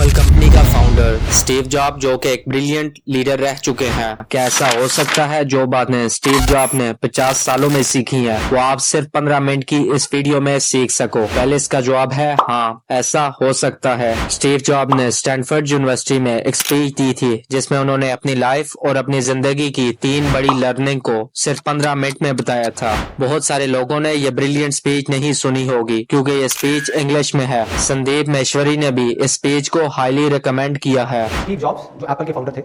Apple company का founder Steve job जो कि एक ब्रिलियंट लीडर रह चुके हैं। क्या ऐसा हो सकता है जो बातें स्टीव जॉब ने 50 सालों में सीखी हैं वो आप सिर्फ 15 मिनट की इस वीडियो में सीख सको? पहले इसका जवाब है हाँ, ऐसा हो सकता है। स्टीव जॉब ने स्टैनफोर्ड यूनिवर्सिटी में एक स्पीच दी थी जिसमें उन्होंने अपनी लाइफ और अपनी जिंदगी की 3 बड़ी लर्निंग को सिर्फ 15 मिनट में बताया था। बहुत सारे लोगों ने ये ब्रिलियंट स्पीच नहीं सुनी होगी क्योंकि ये स्पीच इंग्लिश में है। संदीप महेश्वरी ने भी इस स्पीच को हाईली रिकमेंड किया है। स्टीव जॉब्स जो एप्पल के फाउंडर थे,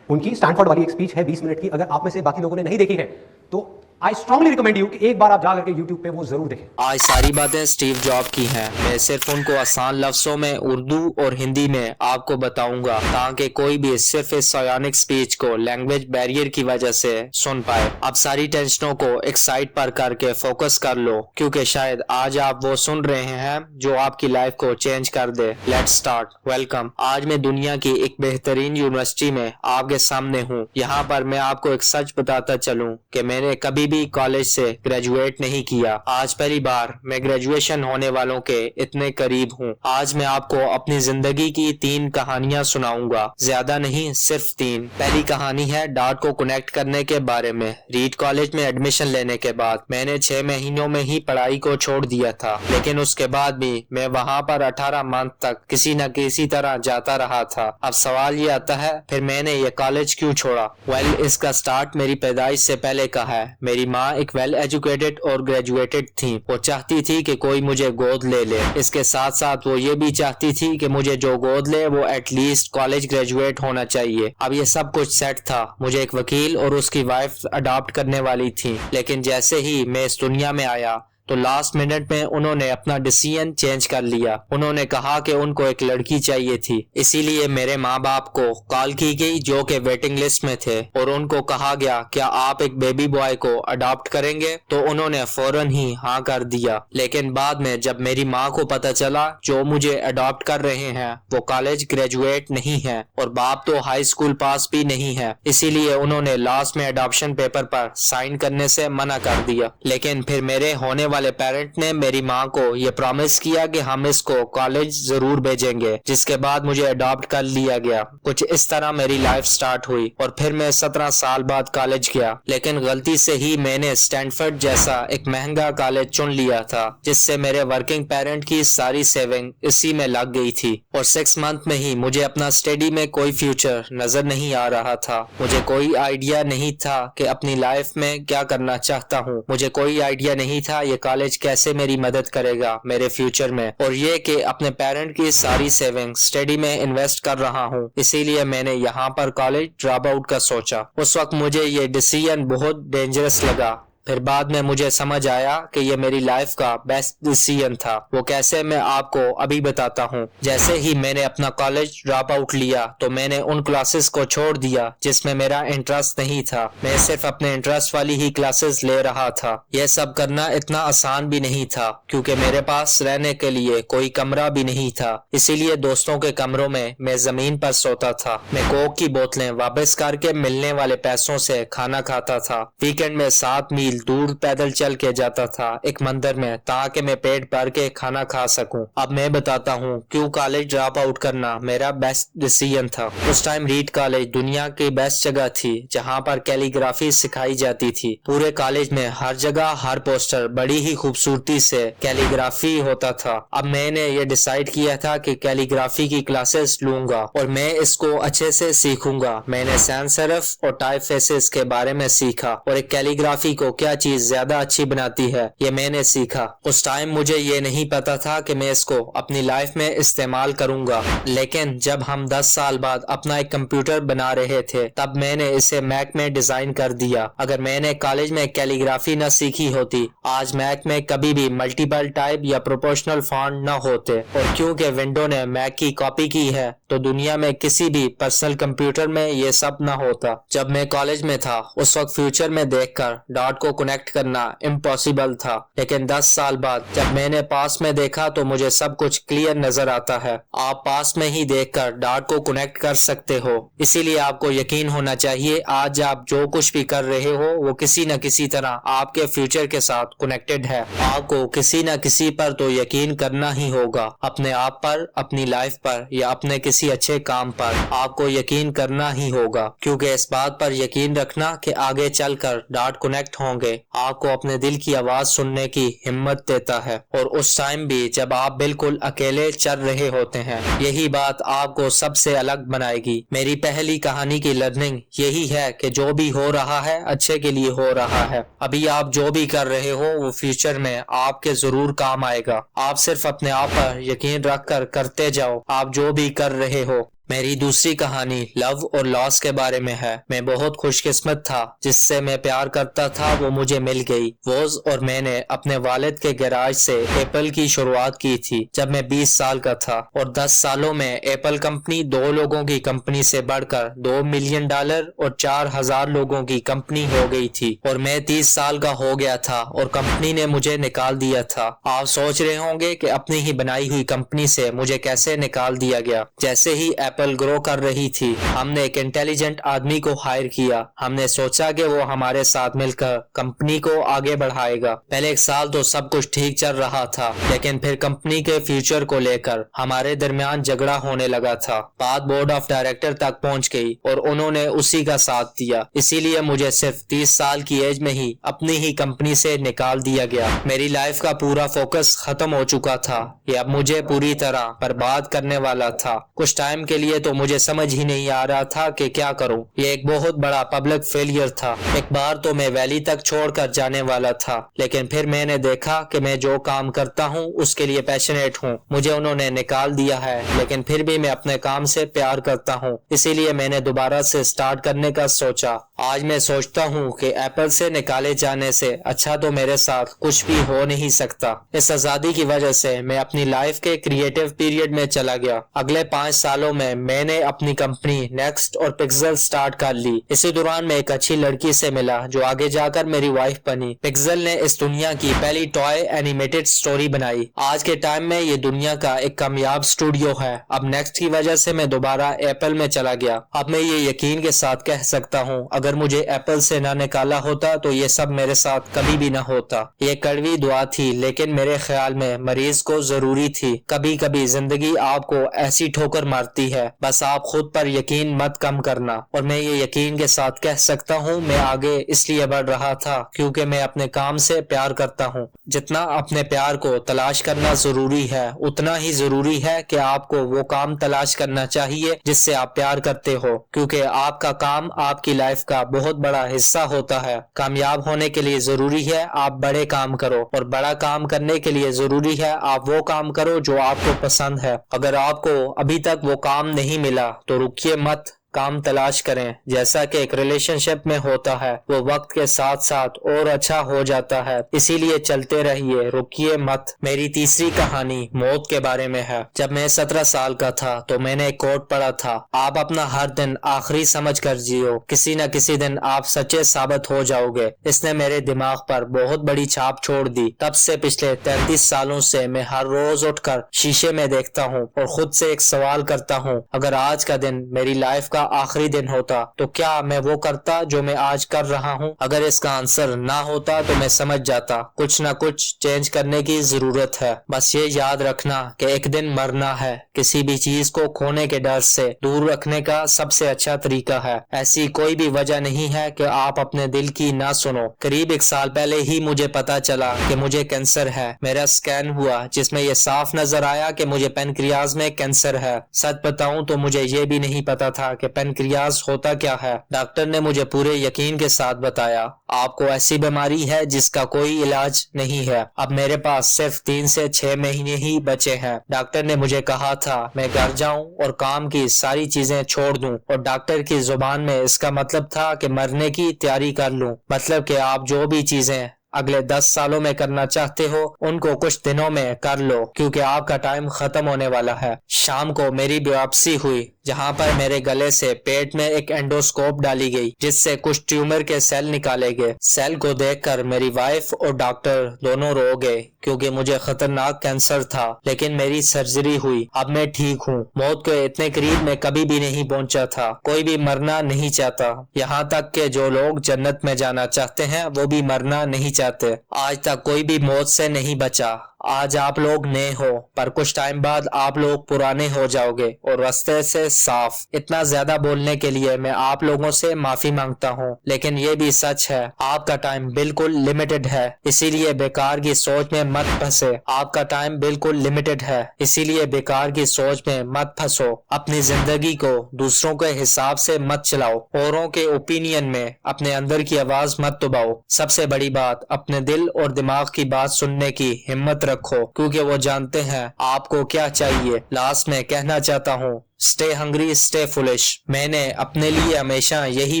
उनकी स्टैनफोर्ड वाली एक स्पीच है 20 मिनट की। अगर आप में से बाकी लोगों ने नहीं देखी है तो आई स्ट्रांगली रिकमेंड यू कि एक बार आप जा करके YouTube पे वो जरूर देखें। आज सारी बातें स्टीव जॉब की हैं। मैं सिर्फ उनको आसान लफ्जों में उर्दू और हिंदी में आपको बताऊंगा ताकि कोई भी सिर्फ इस सायोनिक स्पीच को लैंग्वेज बैरियर की वजह से सुन पाए। अब सारी टेंशनों को एक साइड पर करके फोकस कर लो क्योंकि शायद आज आप वो सुन रहे हैं जो आपकी लाइफ को चेंज कर दे। Let's start. वेलकम। आज मैं दुनिया की एक बेहतरीन यूनिवर्सिटी में आपके सामने हूँ। यहाँ पर मैं आपको एक सच बताता चलूँ कि मैंने कभी भी कॉलेज से ग्रेजुएट नहीं किया। आज पहली बार मैं ग्रेजुएशन होने वालों के इतने करीब हूँ। आज मैं आपको अपनी जिंदगी की 3 कहानियां सुनाऊंगा, ज्यादा नहीं, सिर्फ 3। पहली कहानी है डॉट को कनेक्ट करने के बारे में। रीड कॉलेज में एडमिशन लेने के बाद मैंने 6 महीनों में ही पढ़ाई को छोड़ दिया था, लेकिन उसके बाद भी मैं वहाँ पर 18 मंथ तक किसी न किसी तरह जाता रहा था। अब सवाल ये आता है फिर मैंने ये कॉलेज क्यों छोड़ा? वेल, इसका स्टार्ट मेरी पैदाइश से पहले का है। मेरी माँ एक वेल एजुकेटेड और ग्रेजुएटेड थी। वो चाहती थी कि कोई मुझे गोद ले ले। इसके साथ साथ वो ये भी चाहती थी कि मुझे जो गोद ले वो एटलीस्ट कॉलेज ग्रेजुएट होना चाहिए। अब ये सब कुछ सेट था। मुझे एक वकील और उसकी वाइफ अडॉप्ट करने वाली थी, लेकिन जैसे ही मैं इस दुनिया में आया तो लास्ट मिनट में उन्होंने अपना डिसीजन चेंज कर लिया। उन्होंने कहा कि उनको एक लड़की चाहिए थी, इसीलिए मेरे माँ बाप को कॉल की गई जो कि वेटिंग लिस्ट में थे और उनको कहा गया क्या आप एक बेबी बॉय को अडॉप्ट करेंगे? तो उन्होंने फौरन ही हाँ कर दिया। लेकिन बाद में जब मेरी माँ को पता चला जो मुझे अडॉप्ट कर रहे हैं वो कॉलेज ग्रेजुएट नहीं है और बाप तो हाई स्कूल पास भी नहीं है, इसीलिए उन्होंने लास्ट में अडॉप्शन पेपर पर साइन करने से मना कर दिया। लेकिन फिर मेरे होने वाले पेरेंट ने मेरी माँ को ये प्रॉमिस किया कि हम इसको कॉलेज जरूर भेजेंगे, जिसके बाद मुझे अडॉप्ट कर लिया गया। कुछ इस तरह मेरी लाइफ स्टार्ट हुई और फिर मैं 17 साल बाद कॉलेज गया। लेकिन गलती से ही मैंने स्टैनफोर्ड जैसा एक महंगा कॉलेज चुन लिया था जिससे मेरे वर्किंग पेरेंट की सारी सेविंग इसी में लग गई थी और 6 मंथ में ही मुझे अपना स्टडी में कोई फ्यूचर नजर नहीं आ रहा था। मुझे कोई आइडिया नहीं था कि अपनी लाइफ में क्या करना चाहता हूँ। मुझे कोई आइडिया नहीं था ये कॉलेज कैसे मेरी मदद करेगा मेरे फ्यूचर में, और ये कि अपने पेरेंट की सारी सेविंग स्टडी में इन्वेस्ट कर रहा हूँ। इसीलिए मैंने यहाँ पर कॉलेज ड्रॉप आउट का सोचा। उस वक्त मुझे ये डिसीजन बहुत डेंजरस लगा। फिर बाद में मुझे समझ आया कि ये मेरी लाइफ का बेस्ट डिसीजन था। वो कैसे, मैं आपको अभी बताता हूँ। जैसे ही मैंने अपना कॉलेज ड्रॉप आउट लिया तो मैंने उन क्लासेस को छोड़ दिया जिसमें मेरा इंटरेस्ट नहीं था। मैं सिर्फ अपने इंटरेस्ट वाली ही क्लासेस ले रहा था। यह सब करना इतना आसान भी नहीं था क्योंकि मेरे पास रहने के लिए कोई कमरा भी नहीं था, इसीलिए दोस्तों के कमरों में मैं जमीन पर सोता था। मैं कोक की बोतलें वापस करके मिलने वाले पैसों से खाना खाता था। वीकेंड में 7 मील दूर पैदल चल के जाता था एक मंदिर में ताकि मैं पेट भर के खाना खा सकूं। अब मैं बताता हूँ क्यों कॉलेज ड्रॉप आउट करना मेरा बेस्ट डिसीजन था। उस टाइम रीड कॉलेज दुनिया की बेस्ट जगह थी जहाँ पर कैलीग्राफी सिखाई जाती थी। पूरे कॉलेज में हर जगह हर पोस्टर बड़ी ही खूबसूरती से कैलीग्राफी होता था। अब मैंने ये डिसाइड किया था कि कैलीग्राफी की क्लासेस लूंगा और मैं इसको अच्छे से सीखूंगा। मैंने सैंस सेरिफ और टाइपफेसेस के बारे में सीखा और एक कैलीग्राफी को क्या चीज ज्यादा अच्छी बनाती है ये मैंने सीखा। उस टाइम मुझे ये नहीं पता था कि मैं इसको अपनी लाइफ में इस्तेमाल करूंगा, लेकिन जब हम 10 साल बाद अपना एक कंप्यूटर बना रहे थे तब मैंने इसे मैक में डिजाइन कर दिया। अगर मैंने कॉलेज में कैलीग्राफी न सीखी होती आज मैक में कभी भी मल्टीपल टाइप या प्रोपोर्शनल फॉन्ट न होते, और क्योंकि विंडो ने मैक की कॉपी की है तो दुनिया में किसी भी पर्सनल कंप्यूटर में ये सब न होता। जब मैं कॉलेज में था उस वक्त फ्यूचर में देखकर डॉट को को कनेक्ट करना इम्पॉसिबल था, लेकिन 10 साल बाद जब मैंने पास में देखा तो मुझे सब कुछ क्लियर नजर आता है। आप पास में ही देखकर डार्ट को कनेक्ट कर सकते हो, इसीलिए आपको यकीन होना चाहिए आज आप जो कुछ भी कर रहे हो वो किसी न किसी तरह आपके फ्यूचर के साथ कनेक्टेड है। आपको किसी न किसी पर तो यकीन करना ही होगा, अपने आप पर, अपनी लाइफ पर या अपने किसी अच्छे काम पर आपको यकीन करना ही होगा, क्योंकि इस बात पर यकीन रखना कि आगे चलकर डार्ट कनेक्ट होंगे आपको अपने दिल की आवाज सुनने की हिम्मत देता है, और उस टाइम भी जब आप बिल्कुल अकेले चल रहे होते हैं। यही बात आपको सबसे अलग बनाएगी। मेरी पहली कहानी की लर्निंग यही है कि जो भी हो रहा है अच्छे के लिए हो रहा है। अभी आप जो भी कर रहे हो वो फ्यूचर में आपके जरूर काम आएगा। आप सिर्फ अपने आप पर यकीन रखकर करते जाओ आप जो भी कर रहे हो। मेरी दूसरी कहानी लव और लॉस के बारे में है। मैं बहुत खुशकिस्मत था, जिससे मैं प्यार करता था वो मुझे मिल गई। वोज और मैंने अपने वालिद के गैराज से एप्पल की शुरुआत की थी जब मैं 20 साल का था, और 10 सालों में एप्पल कंपनी 2 लोगों की कंपनी से बढ़कर $2 मिलियन और 4000 लोगों की कंपनी हो गई थी, और मैं 30 साल का हो गया था और कंपनी ने मुझे निकाल दिया था। आप सोच रहे होंगे कि अपनी ही बनाई हुई कंपनी से मुझे कैसे निकाल दिया गया। जैसे ही एप्पल ग्रो कर रही थी, हमने एक इंटेलिजेंट आदमी को हायर किया। हमने सोचा कि वो हमारे साथ मिलकर कंपनी को आगे बढ़ाएगा। पहले 1 साल तो सब कुछ ठीक चल रहा था, लेकिन फिर कंपनी के फ्यूचर को लेकर हमारे दरमियान झगड़ा होने लगा था। बात बोर्ड ऑफ डायरेक्टर तक पहुंच गई और उन्होंने उसी का साथ दिया। इसीलिए मुझे सिर्फ 30 साल की एज में ही अपनी ही कंपनी से निकाल दिया गया। मेरी लाइफ का पूरा फोकस खत्म हो चुका था। ये अब मुझे पूरी तरह बर्बाद करने वाला था। कुछ टाइम के लिए तो मुझे समझ ही नहीं आ रहा था कि क्या करूं। ये एक बहुत बड़ा पब्लिक फेलियर था। एक बार तो मैं वैली तक छोड़कर जाने वाला था, लेकिन फिर मैंने देखा कि मैं जो काम करता हूं उसके लिए पैशनेट हूं। मुझे उन्होंने निकाल दिया है, लेकिन फिर भी मैं अपने काम से प्यार करता हूं, इसीलिए मैंने दोबारा से स्टार्ट करने का सोचा। आज मैं सोचता हूं कि एप्पल से निकाले जाने से अच्छा तो मेरे साथ कुछ भी हो नहीं सकता। इस आजादी की वजह से मैं अपनी लाइफ के क्रिएटिव पीरियड में चला गया। अगले 5 सालों में मैंने अपनी कंपनी नेक्स्ट और पिक्सल स्टार्ट कर ली। इसी दौरान मैं एक अच्छी लड़की से मिला जो आगे जाकर मेरी वाइफ बनी। पिक्सल ने इस दुनिया की पहली टॉय एनिमेटेड स्टोरी बनाई। आज के टाइम में ये दुनिया का एक कामयाब स्टूडियो है। अब नेक्स्ट की वजह से मैं दोबारा एप्पल में चला गया। अब मैं ये यकीन के साथ कह सकता हूँ, अगर मुझे एप्पल से ना निकाला होता तो ये सब मेरे साथ कभी भी ना होता। ये कड़वी दुआ थी, लेकिन मेरे ख्याल में मरीज को जरूरी थी। कभी कभी जिंदगी आपको ऐसी ठोकर मारती है, बस आप खुद पर यकीन मत कम करना। और मैं ये यकीन के साथ कह सकता हूँ, मैं आगे इसलिए बढ़ रहा था क्योंकि मैं अपने काम से प्यार करता हूँ। जितना अपने प्यार को तलाश करना जरूरी है, उतना ही जरूरी है कि आपको वो काम तलाश करना चाहिए जिससे आप प्यार करते हो, क्योंकि आपका काम आपकी लाइफ का बहुत बड़ा हिस्सा होता है। कामयाब होने के लिए जरूरी है आप बड़े काम करो, और बड़ा काम करने के लिए जरूरी है आप वो काम करो जो आपको पसंद है। अगर आपको अभी तक वो काम नहीं मिला तो रुकिए मत, काम तलाश करें। जैसा कि एक रिलेशनशिप में होता है, वो वक्त के साथ साथ और अच्छा हो जाता है, इसीलिए चलते रहिए, रुकिए मत। मेरी तीसरी कहानी मौत के बारे में है। जब मैं 17 साल का था तो मैंने एक कोट पढ़ा था, आप अपना हर दिन आखिरी समझ कर जियो, किसी न किसी दिन आप सच्चे साबित हो जाओगे। इसने मेरे दिमाग पर बहुत बड़ी छाप छोड़ दी। तब से पिछले 33 सालों से मैं हर रोज उठकर शीशे में देखता हूँ और खुद से एक सवाल करता हूँ, अगर आज का दिन मेरी लाइफ का आखिरी दिन होता तो क्या मैं वो करता जो मैं आज कर रहा हूँ? अगर इसका आंसर ना होता तो मैं समझ जाता कुछ ना कुछ चेंज करने की जरूरत है। बस ये याद रखना कि एक दिन मरना है। किसी भी चीज को खोने के डर से दूर रखने का सबसे अच्छा तरीका है। ऐसी कोई भी वजह नहीं है कि आप अपने दिल की ना सुनो। करीब 1 साल पहले ही मुझे पता चला कि मुझे कैंसर है। मेरा स्कैन हुआ जिसमें यह साफ नजर आया कि मुझे पेनक्रियाज में कैंसर है। सच बताऊं तो मुझे ये भी नहीं पता था कि पेनक्रियाज होता क्या है। डॉक्टर ने मुझे पूरे यकीन के साथ बताया, आपको ऐसी बीमारी है जिसका कोई इलाज नहीं है। अब मेरे पास सिर्फ 3 से 6 महीने ही बचे हैं। डॉक्टर ने मुझे कहा था मैं घर जाऊं और काम की सारी चीजें छोड़ दूं, और डॉक्टर की जुबान में इसका मतलब था कि मरने की तैयारी कर लूं। मतलब कि आप जो भी चीजें अगले 10 सालों में करना चाहते हो उनको कुछ दिनों में कर लो, क्योंकि आपका टाइम खत्म होने वाला है। शाम को मेरी बायोप्सी हुई जहां पर मेरे गले से पेट में एक एंडोस्कोप डाली गई जिससे कुछ ट्यूमर के सेल निकाले गए। सेल को देखकर मेरी वाइफ और डॉक्टर दोनों रो गए क्योंकि मुझे खतरनाक कैंसर था, लेकिन मेरी सर्जरी हुई। अब मैं ठीक हूँ। मौत के इतने करीब मैं कभी भी नहीं पहुंचा था। कोई भी मरना नहीं चाहता, यहाँ तक कि जो लोग जन्नत में जाना चाहते हैं वो भी मरना नहीं चाहते। आज तक कोई भी मौत से नहीं बचा। आज आप लोग नए हो पर कुछ टाइम बाद आप लोग पुराने हो जाओगे और रास्ते से साफ। इतना ज्यादा बोलने के लिए मैं आप लोगों से माफी मांगता हूँ, लेकिन ये भी सच है आपका टाइम बिल्कुल लिमिटेड है, इसीलिए बेकार की सोच में मत फंसे। आपका टाइम बिल्कुल लिमिटेड है, इसीलिए बेकार की सोच में मत फंसो। अपनी जिंदगी को दूसरों के हिसाब से मत चलाओ। औरों के ओपिनियन में अपने अंदर की आवाज मत दबाओ। सबसे बड़ी बात, अपने दिल और दिमाग की बात सुनने की हिम्मत रखो क्योंकि वो जानते हैं आपको क्या चाहिए। लास्ट में कहना चाहता हूँ, स्टे हंग्री स्टे फुलिश। मैंने अपने लिए हमेशा यही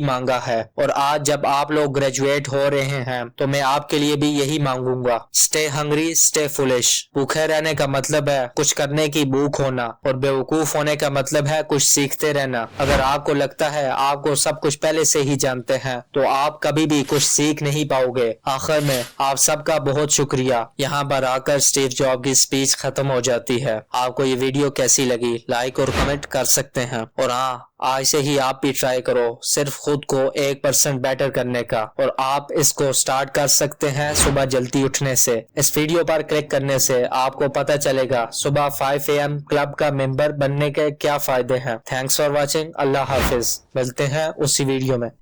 मांगा है और आज जब आप लोग ग्रेजुएट हो रहे हैं तो मैं आपके लिए भी यही मांगूंगा। Stay hungry stay foolish. भूखे रहने का मतलब है कुछ करने की भूख होना और बेवकूफ होने का मतलब है कुछ सीखते रहना। अगर आपको लगता है आपको सब कुछ पहले से ही जानते हैं तो आप कभी भी कुछ सीख नहीं पाओगे। आखिर में आप सबका बहुत शुक्रिया। यहाँ पर आकर स्टीव जॉब की स्पीच खत्म हो जाती है। आपको ये वीडियो कैसी लगी लाइक और कमेंट कर सकते हैं। और हाँ, आज से ही आप भी ट्राई करो सिर्फ खुद को 1% बेटर करने का, और आप इसको स्टार्ट कर सकते हैं सुबह जल्दी उठने से। इस वीडियो पर क्लिक करने से आपको पता चलेगा सुबह 5 AM क्लब का मेंबर बनने के क्या फायदे हैं। Thanks for watching. अल्लाह हाफिज। मिलते हैं उसी वीडियो में।